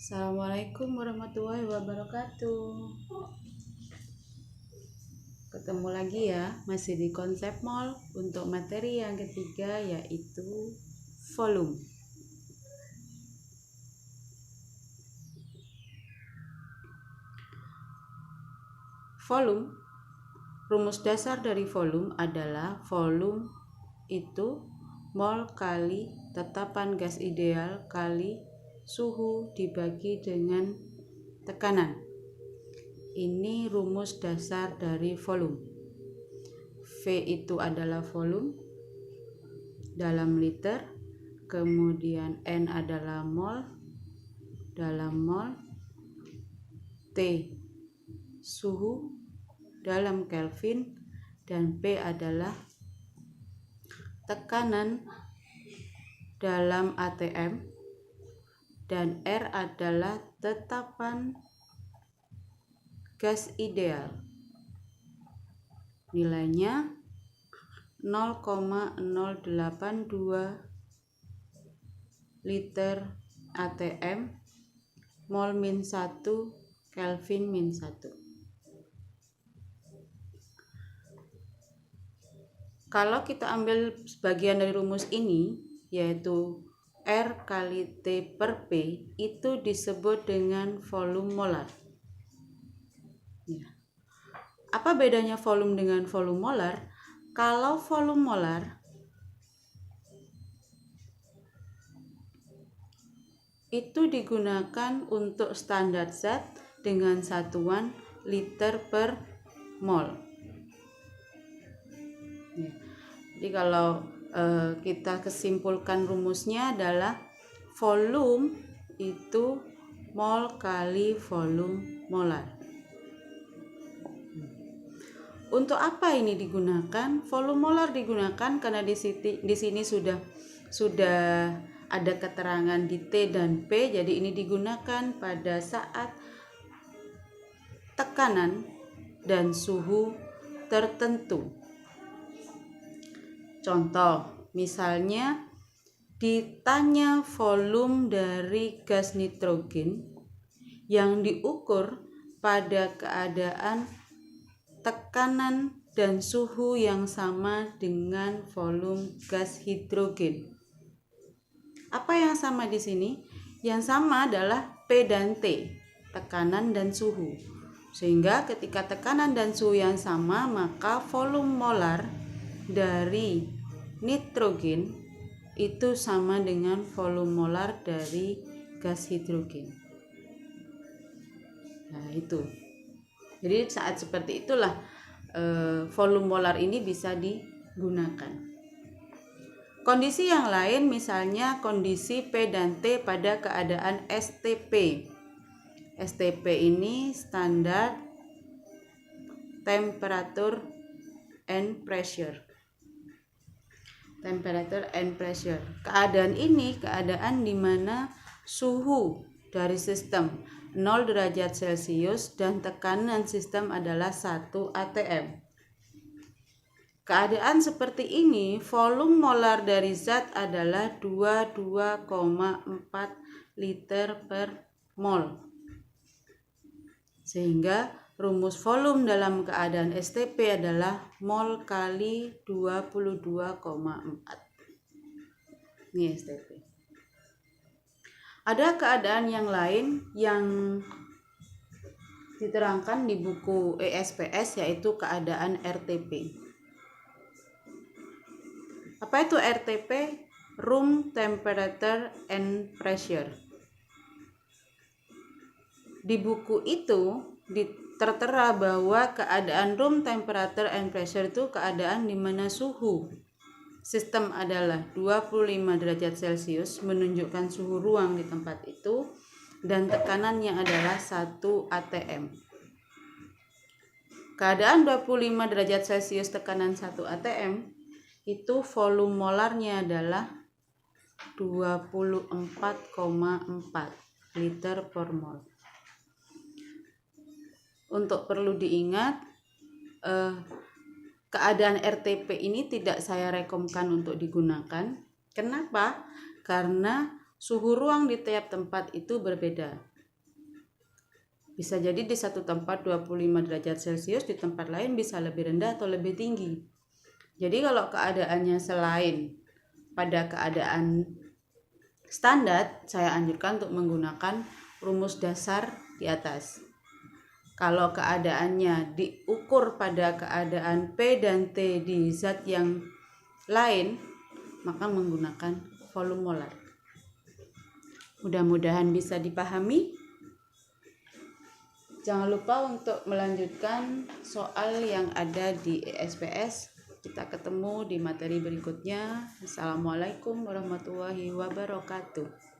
Assalamualaikum warahmatullahi wabarakatuh. Ketemu lagi ya, masih di konsep mol untuk materi yang ketiga, yaitu volume. Volume, rumus dasar dari volume adalah volume itu mol kali tetapan gas ideal kali suhu dibagi dengan tekanan. Ini rumus dasar dari volume. V itu adalah volume dalam liter, kemudian N adalah mol dalam mol, T suhu dalam Kelvin, dan P adalah tekanan dalam atm, dan R adalah tetapan gas ideal. Nilainya 0,082 liter atm, mol min 1, Kelvin min 1. Kalau kita ambil sebagian dari rumus ini, yaitu R kali T per P, itu disebut dengan volume molar. Ya. Apa bedanya volume dengan volume molar? Kalau volume molar itu digunakan untuk standar zat dengan satuan liter per mol. Ya. Jadi kalau kita kesimpulkan rumusnya adalah volume itu mol kali volume molar. Untuk apa ini digunakan? Volume molar digunakan karena di sini sudah ada keterangan di T dan P, jadi ini digunakan pada saat tekanan dan suhu tertentu. Contoh, misalnya ditanya volume dari gas nitrogen yang diukur pada keadaan tekanan dan suhu yang sama dengan volume gas hidrogen. Apa yang sama di sini? Yang sama adalah P dan T, tekanan dan suhu. Sehingga ketika tekanan dan suhu yang sama, maka volume molar dari nitrogen itu sama dengan volume molar dari gas hidrogen. Nah, itu. Jadi saat seperti itulah volume molar ini bisa digunakan. Kondisi yang lain misalnya kondisi P dan T pada keadaan STP. STP ini standar temperature and pressure. Temperature and pressure. Keadaan ini keadaan di mana suhu dari sistem 0 derajat Celcius dan tekanan sistem adalah 1 atm. Keadaan seperti ini, volume molar dari zat adalah 22,4 liter per mol. Sehingga rumus volume dalam keadaan STP adalah mol kali 22,4. Ini STP. Ada keadaan yang lain yang diterangkan di buku ESPS, yaitu keadaan RTP. Apa itu RTP? Room Temperature and Pressure. Di buku itu tertera bahwa keadaan room temperature and pressure itu keadaan di mana suhu sistem adalah 25 derajat Celcius, menunjukkan suhu ruang di tempat itu, dan tekanannya adalah 1 atm. Keadaan 25 derajat Celcius tekanan 1 atm, itu volume molarnya adalah 24,4 liter per mol. Untuk perlu diingat, keadaan RTP ini tidak saya rekomkan untuk digunakan. Kenapa? Karena suhu ruang di tiap tempat itu berbeda. Bisa jadi di satu tempat 25 derajat Celcius, di tempat lain bisa lebih rendah atau lebih tinggi. Jadi kalau keadaannya selain pada keadaan standar, saya anjurkan untuk menggunakan rumus dasar di atas. Kalau keadaannya diukur pada keadaan P dan T di zat yang lain, maka menggunakan volume molar. Mudah-mudahan bisa dipahami. Jangan lupa untuk melanjutkan soal yang ada di ESPS. Kita ketemu di materi berikutnya. Assalamualaikum warahmatullahi wabarakatuh.